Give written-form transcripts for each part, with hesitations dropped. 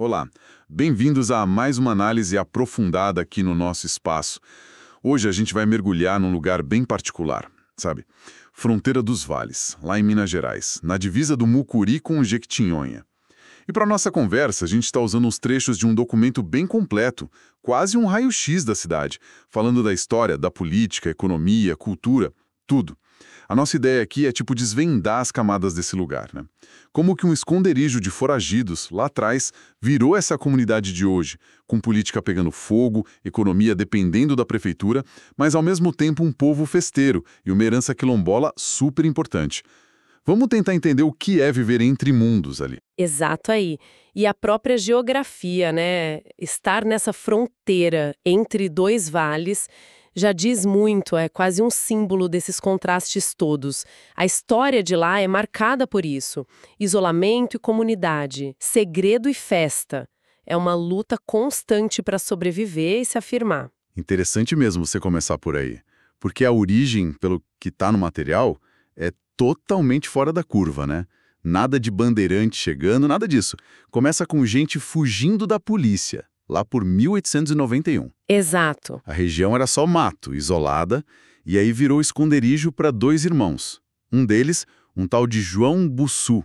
Olá, bem-vindos a mais uma análise aprofundada aqui no nosso espaço. Hoje a gente vai mergulhar num lugar bem particular, sabe? Fronteira dos Vales, lá em Minas Gerais, na divisa do Mucuri com o Jequitinhonha. E para nossa conversa, a gente está usando uns trechos de um documento bem completo, quase um raio-x da cidade, falando da história, da política, economia, cultura, tudo. A nossa ideia aqui é tipo desvendar as camadas desse lugar, né? Como que um esconderijo de foragidos, lá atrás, virou essa comunidade de hoje, com política pegando fogo, economia dependendo da prefeitura, mas ao mesmo tempo um povo festeiro e uma herança quilombola super importante. Vamos tentar entender o que é viver entre mundos ali. Exato aí. E a própria geografia, né? Estar nessa fronteira entre dois vales já diz muito, é quase um símbolo desses contrastes todos. A história de lá é marcada por isso. Isolamento e comunidade, segredo e festa. É uma luta constante para sobreviver e se afirmar. Interessante mesmo você começar por aí, porque a origem, pelo que está no material, é totalmente fora da curva, né? Nada de bandeirante chegando, nada disso. Começa com gente fugindo da polícia, lá por 1891. Exato. A região era só mato, isolada, e aí virou esconderijo para dois irmãos. Um deles, um tal de João Bussu,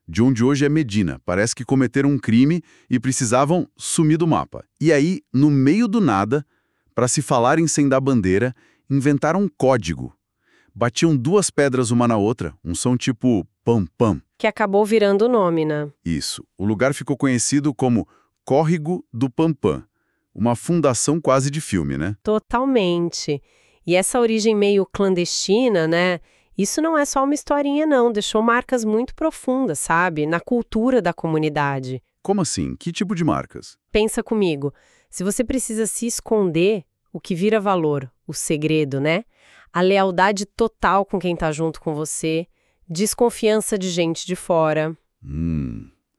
de onde hoje é Medina. Parece que cometeram um crime e precisavam sumir do mapa. E aí, no meio do nada, para se falarem sem dar bandeira, inventaram um código. Batiam duas pedras uma na outra, um som tipo pam-pam. Que acabou virando o nome, né? Isso. O lugar ficou conhecido como Córrego do Pampam. Uma fundação quase de filme, né? Totalmente. E essa origem meio clandestina, né? Isso não é só uma historinha, não. Deixou marcas muito profundas, sabe? Na cultura da comunidade. Como assim? Que tipo de marcas? Pensa comigo. Se você precisa se esconder, o que vira valor? O segredo, né? A lealdade total com quem tá junto com você, desconfiança de gente de fora.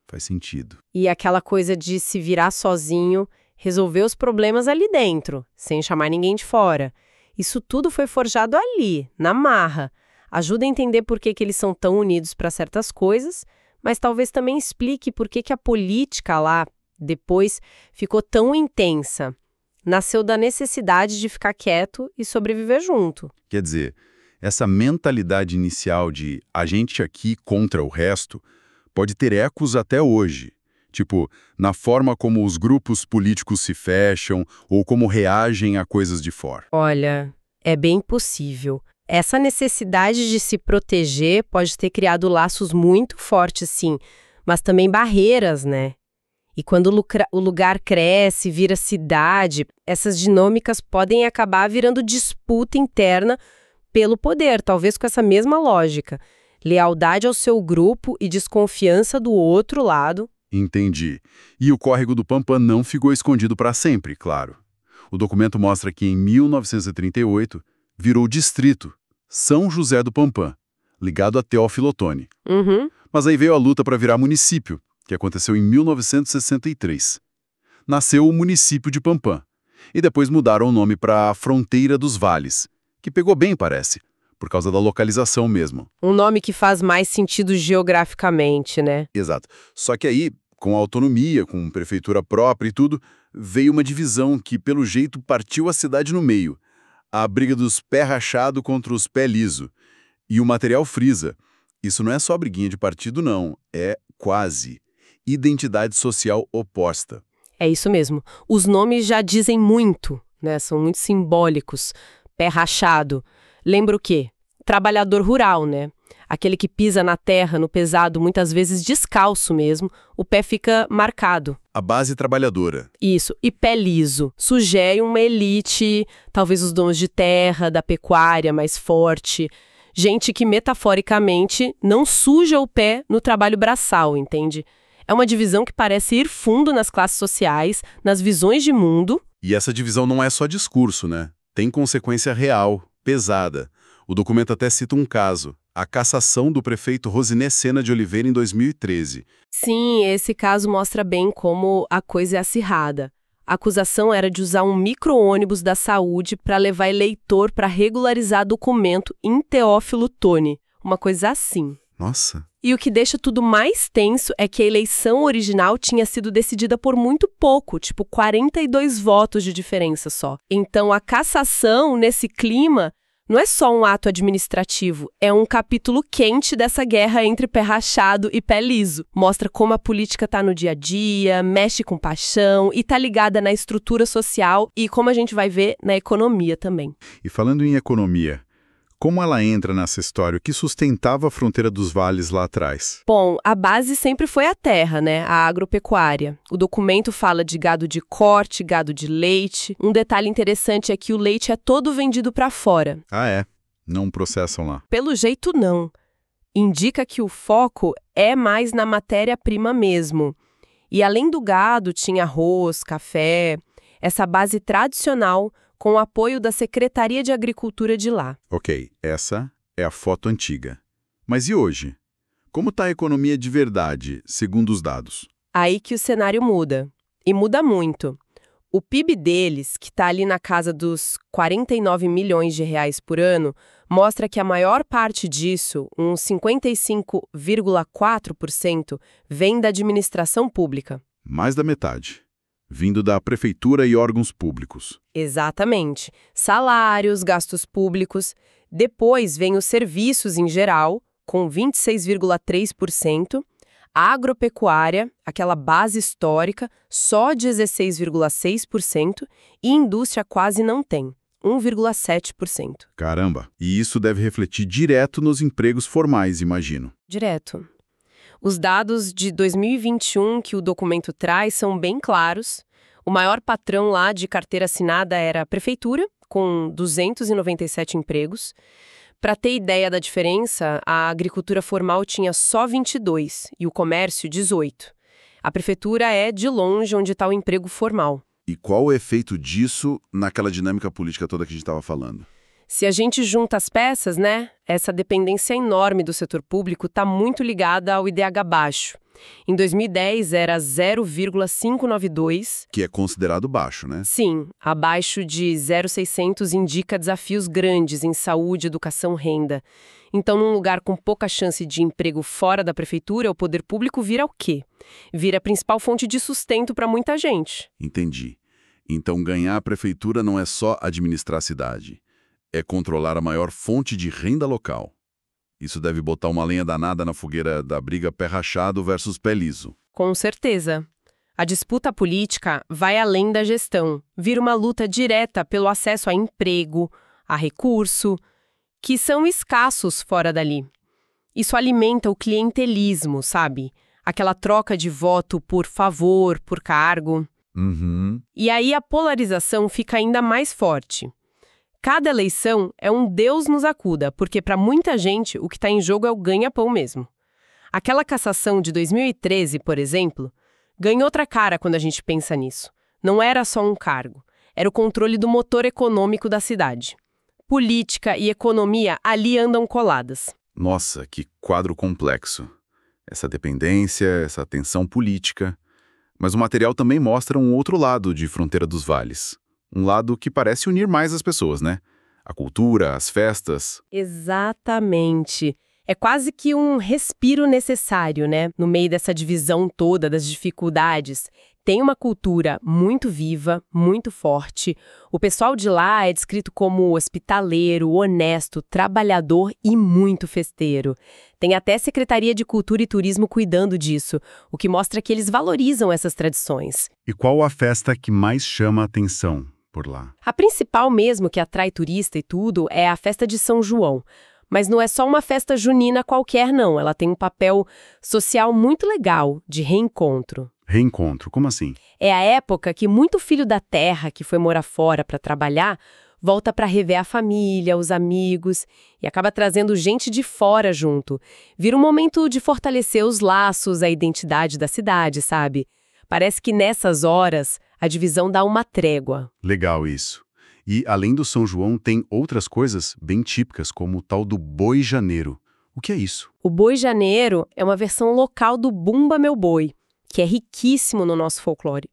Faz sentido. E aquela coisa de se virar sozinho, resolver os problemas ali dentro, sem chamar ninguém de fora. Isso tudo foi forjado ali, na marra. Ajuda a entender por que eles são tão unidos para certas coisas, mas talvez também explique por que a política lá, depois, ficou tão intensa. Nasceu da necessidade de ficar quieto e sobreviver junto. Quer dizer, essa mentalidade inicial de a gente aqui contra o resto pode ter ecos até hoje. Tipo, na forma como os grupos políticos se fecham ou como reagem a coisas de fora. Olha, é bem possível. Essa necessidade de se proteger pode ter criado laços muito fortes, sim, mas também barreiras, né? E quando o lugar cresce, vira cidade, essas dinâmicas podem acabar virando disputa interna pelo poder, talvez com essa mesma lógica. Lealdade ao seu grupo e desconfiança do outro lado. Entendi. E o Córrego do Pampam não ficou escondido para sempre, claro. O documento mostra que em 1938 virou o distrito São José do Pampam, ligado a Teófilo Otoni. Mas aí veio a luta para virar município, que aconteceu em 1963. Nasceu o município de Pampam, e depois mudaram o nome para Fronteira dos Vales, que pegou bem, parece, por causa da localização mesmo. Um nome que faz mais sentido geograficamente, né? Exato. Só que aí, com autonomia, com prefeitura própria e tudo, veio uma divisão que, pelo jeito, partiu a cidade no meio. A briga dos pé rachado contra os pé liso. E o material frisa. Isso não é só briguinha de partido, não. É quase identidade social oposta. É isso mesmo. Os nomes já dizem muito, né? São muito simbólicos. Pé rachado. Lembra o quê? Trabalhador rural, né? Aquele que pisa na terra, no pesado, muitas vezes descalço mesmo, o pé fica marcado. A base trabalhadora. Isso. E pé liso. Sugere uma elite, talvez os donos de terra, da pecuária mais forte. Gente que, metaforicamente, não suja o pé no trabalho braçal, entende? É uma divisão que parece ir fundo nas classes sociais, nas visões de mundo. E essa divisão não é só discurso, né? Tem consequência real, pesada. O documento até cita um caso, a cassação do prefeito Rosiné Sena de Oliveira em 2013. Sim, esse caso mostra bem como a coisa é acirrada. A acusação era de usar um micro-ônibus da saúde para levar eleitor para regularizar documento em Teófilo Otoni. Uma coisa assim. Nossa. E o que deixa tudo mais tenso é que a eleição original tinha sido decidida por muito pouco, tipo 42 votos de diferença só. Então a cassação, nesse clima, não é só um ato administrativo, é um capítulo quente dessa guerra entre pé rachado e pé liso. Mostra como a política tá no dia a dia, mexe com paixão e tá ligada na estrutura social e, como a gente vai ver, na economia também. E falando em economia, como ela entra nessa história? O que sustentava a fronteira dos vales lá atrás? Bom, a base sempre foi a terra, né? A agropecuária. O documento fala de gado de corte, gado de leite. Um detalhe interessante é que o leite é todo vendido para fora. Ah, é? Não processam lá. Pelo jeito, não. Indica que o foco é mais na matéria-prima mesmo. E além do gado, tinha arroz, café, essa base tradicional com o apoio da Secretaria de Agricultura de lá. Ok, essa é a foto antiga. Mas e hoje? Como está a economia de verdade, segundo os dados? Aí que o cenário muda. E muda muito. O PIB deles, que está ali na casa dos 49 milhões de reais por ano, mostra que a maior parte disso, uns 55,4%, vem da administração pública. Mais da metade. Vindo da prefeitura e órgãos públicos. Exatamente. Salários, gastos públicos. Depois vem os serviços em geral, com 26,3%. A agropecuária, aquela base histórica, só 16,6%. E indústria quase não tem, 1,7%. Caramba! E isso deve refletir direto nos empregos formais, imagino. Direto. Os dados de 2021 que o documento traz são bem claros. O maior patrão lá de carteira assinada era a prefeitura, com 297 empregos. Para ter ideia da diferença, a agricultura formal tinha só 22 e o comércio 18. A prefeitura é, de longe, onde está o emprego formal. E qual o efeito disso naquela dinâmica política toda que a gente estava falando? Se a gente junta as peças, né, essa dependência enorme do setor público está muito ligada ao IDH baixo. Em 2010 era 0,592. Que é considerado baixo, né? Sim, abaixo de 0,600 indica desafios grandes em saúde, educação, renda. Então, num lugar com pouca chance de emprego fora da prefeitura, o poder público vira o quê? Vira a principal fonte de sustento para muita gente. Entendi. Então, ganhar a prefeitura não é só administrar a cidade. É controlar a maior fonte de renda local. Isso deve botar uma lenha danada na fogueira da briga pé rachado versus pé liso. Com certeza. A disputa política vai além da gestão. Vira uma luta direta pelo acesso a emprego, a recurso, que são escassos fora dali. Isso alimenta o clientelismo, sabe? Aquela troca de voto por favor, por cargo. Uhum. E aí a polarização fica ainda mais forte. Cada eleição é um Deus nos acuda, porque para muita gente o que está em jogo é o ganha-pão mesmo. Aquela cassação de 2013, por exemplo, ganha outra cara quando a gente pensa nisso. Não era só um cargo, era o controle do motor econômico da cidade. Política e economia ali andam coladas. Nossa, que quadro complexo. Essa dependência, essa tensão política. Mas o material também mostra um outro lado de Fronteira dos Vales. Um lado que parece unir mais as pessoas, né? A cultura, as festas. Exatamente. É quase que um respiro necessário, né? No meio dessa divisão toda das dificuldades. Tem uma cultura muito viva, muito forte. O pessoal de lá é descrito como hospitaleiro, honesto, trabalhador e muito festeiro. Tem até Secretaria de Cultura e Turismo cuidando disso, o que mostra que eles valorizam essas tradições. E qual a festa que mais chama a atenção por lá? A principal mesmo, que atrai turista e tudo, é a festa de São João. Mas não é só uma festa junina qualquer, não. Ela tem um papel social muito legal, de reencontro. Reencontro, como assim? É a época que muito filho da terra que foi morar fora para trabalhar volta para rever a família, os amigos e acaba trazendo gente de fora junto. Vira um momento de fortalecer os laços, a identidade da cidade, sabe? Parece que nessas horas a divisão dá uma trégua. Legal isso. E, além do São João, tem outras coisas bem típicas, como o tal do Boi Janeiro. O que é isso? O Boi Janeiro é uma versão local do Bumba Meu Boi, que é riquíssimo no nosso folclore.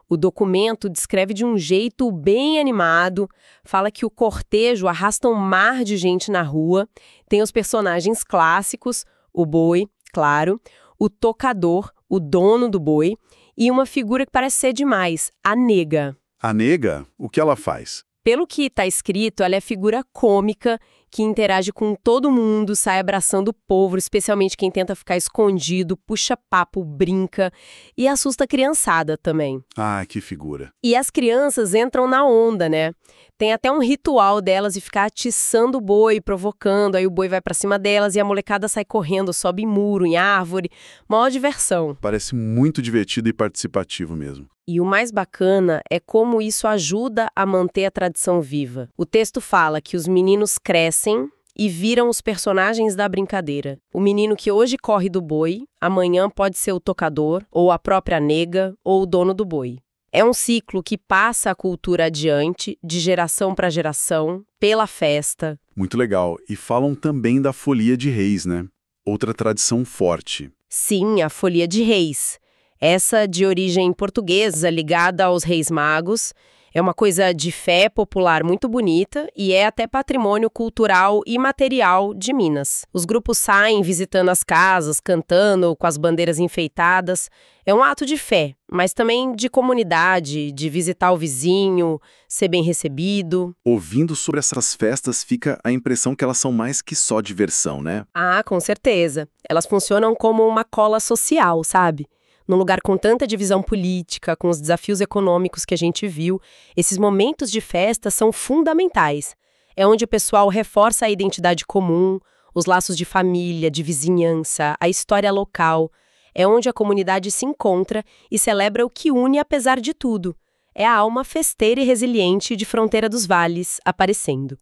O documento descreve de um jeito bem animado, fala que o cortejo arrasta um mar de gente na rua, tem os personagens clássicos, o boi, claro, o tocador, o dono do boi, e uma figura que parece ser demais, a nega. A nega, o que ela faz? Pelo que está escrito, ela é figura cômica que interage com todo mundo, sai abraçando o povo, especialmente quem tenta ficar escondido, puxa papo, brinca e assusta a criançada também. Ah, que figura. E as crianças entram na onda, né? Tem até um ritual delas de ficar atiçando o boi, provocando, aí o boi vai pra cima delas e a molecada sai correndo, sobe em muro, em árvore. Maior diversão. Parece muito divertido e participativo mesmo. E o mais bacana é como isso ajuda a manter a tradição viva. O texto fala que os meninos crescem e viram os personagens da brincadeira. O menino que hoje corre do boi, amanhã pode ser o tocador, ou a própria nega, ou o dono do boi. É um ciclo que passa a cultura adiante, de geração para geração, pela festa. Muito legal. E falam também da folia de reis, né? Outra tradição forte. Sim, a folia de reis. Essa de origem portuguesa, ligada aos reis magos, é uma coisa de fé popular muito bonita e é até patrimônio cultural e material de Minas. Os grupos saem visitando as casas, cantando, com as bandeiras enfeitadas. É um ato de fé, mas também de comunidade, de visitar o vizinho, ser bem recebido. Ouvindo sobre essas festas, fica a impressão que elas são mais que só diversão, né? Ah, com certeza. Elas funcionam como uma cola social, sabe? Num lugar com tanta divisão política, com os desafios econômicos que a gente viu, esses momentos de festa são fundamentais. É onde o pessoal reforça a identidade comum, os laços de família, de vizinhança, a história local. É onde a comunidade se encontra e celebra o que une apesar de tudo. É a alma festeira e resiliente de Fronteira dos Vales aparecendo.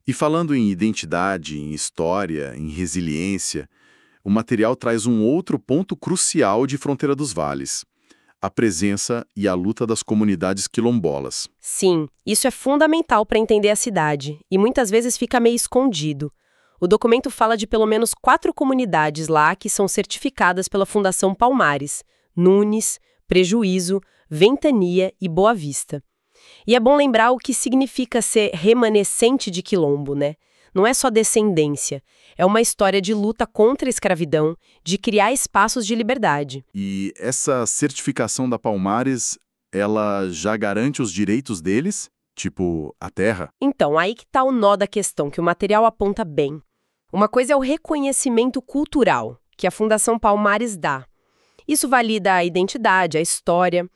E falando em identidade, em história, em resiliência, o material traz um outro ponto crucial de Fronteira dos Vales: a presença e a luta das comunidades quilombolas. Sim, isso é fundamental para entender a cidade e muitas vezes fica meio escondido. O documento fala de pelo menos 4 comunidades lá que são certificadas pela Fundação Palmares: Nunes, Prejuízo, Ventania e Boa Vista. E é bom lembrar o que significa ser remanescente de quilombo, né? Não é só descendência, é uma história de luta contra a escravidão, de criar espaços de liberdade. E essa certificação da Palmares, ela já garante os direitos deles? Tipo, a terra? Então, aí que está o nó da questão, que o material aponta bem. Uma coisa é o reconhecimento cultural, que a Fundação Palmares dá. Isso valida a identidade, a história.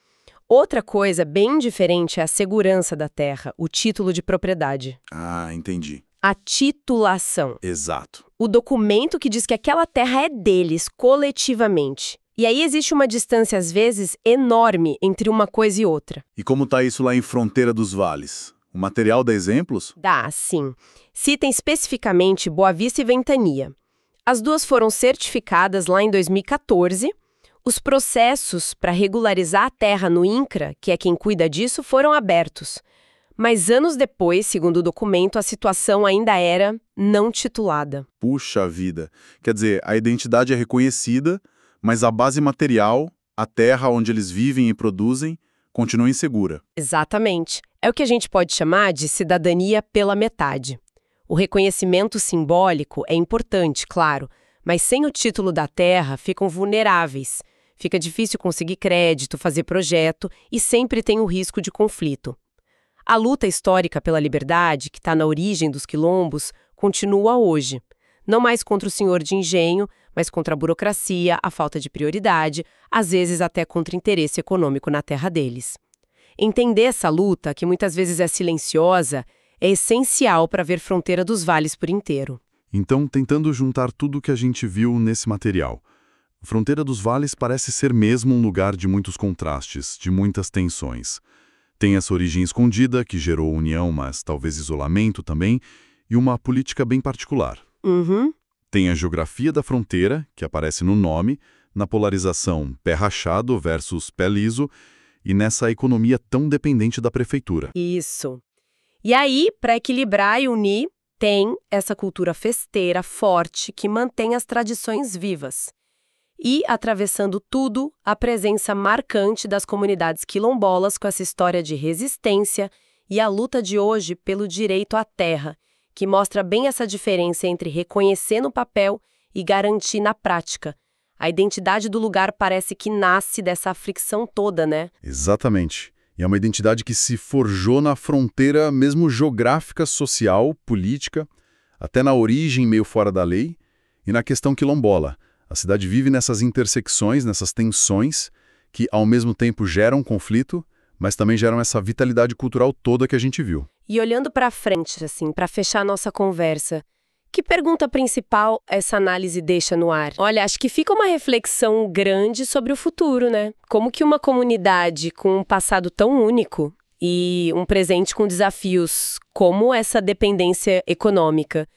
Outra coisa bem diferente é a segurança da terra, o título de propriedade. Ah, entendi. A titulação. Exato. O documento que diz que aquela terra é deles, coletivamente. E aí existe uma distância, às vezes, enorme entre uma coisa e outra. E como tá isso lá em Fronteira dos Vales? O material dá exemplos? Dá, sim. Citem especificamente Boa Vista e Ventania. As duas foram certificadas lá em 2014. Os processos para regularizar a terra no INCRA, que é quem cuida disso, foram abertos. Mas anos depois, segundo o documento, a situação ainda era não titulada. Puxa vida. Quer dizer, a identidade é reconhecida, mas a base material, a terra onde eles vivem e produzem, continua insegura. Exatamente. É o que a gente pode chamar de cidadania pela metade. O reconhecimento simbólico é importante, claro, mas sem o título da terra ficam vulneráveis. Fica difícil conseguir crédito, fazer projeto e sempre tem o risco de conflito. A luta histórica pela liberdade, que está na origem dos quilombos, continua hoje. Não mais contra o senhor de engenho, mas contra a burocracia, a falta de prioridade, às vezes até contra interesse econômico na terra deles. Entender essa luta, que muitas vezes é silenciosa, é essencial para ver Fronteira dos Vales por inteiro. Então, tentando juntar tudo o que a gente viu nesse material, Fronteira dos Vales parece ser mesmo um lugar de muitos contrastes, de muitas tensões. Tem essa origem escondida, que gerou união, mas talvez isolamento também, e uma política bem particular. Uhum. Tem a geografia da fronteira, que aparece no nome, na polarização pé rachado versus pé liso, e nessa economia tão dependente da prefeitura. Isso. E aí, para equilibrar e unir, tem essa cultura festeira forte que mantém as tradições vivas. E, atravessando tudo, a presença marcante das comunidades quilombolas com essa história de resistência e a luta de hoje pelo direito à terra, que mostra bem essa diferença entre reconhecer no papel e garantir na prática. A identidade do lugar parece que nasce dessa fricção toda, né? Exatamente. E é uma identidade que se forjou na fronteira mesmo geográfica, social, política, até na origem meio fora da lei, e na questão quilombola. A cidade vive nessas intersecções, nessas tensões, que ao mesmo tempo geram conflito, mas também geram essa vitalidade cultural toda que a gente viu. E olhando para frente, assim, para fechar a nossa conversa, que pergunta principal essa análise deixa no ar? Olha, acho que fica uma reflexão grande sobre o futuro, né? Como que uma comunidade com um passado tão único e um presente com desafios como essa dependência econômica,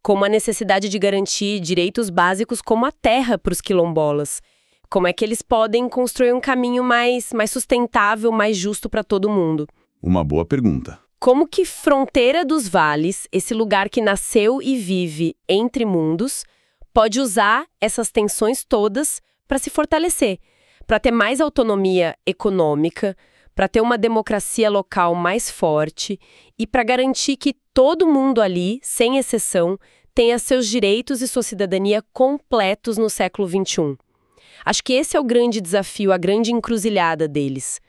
como a necessidade de garantir direitos básicos como a terra para os quilombolas, como é que eles podem construir um caminho mais sustentável, mais justo para todo mundo? Uma boa pergunta. Como que Fronteira dos Vales, esse lugar que nasceu e vive entre mundos, pode usar essas tensões todas para se fortalecer, para ter mais autonomia econômica, para ter uma democracia local mais forte e para garantir que todo mundo ali, sem exceção, tenha seus direitos e sua cidadania completos no século XXI. Acho que esse é o grande desafio, a grande encruzilhada deles.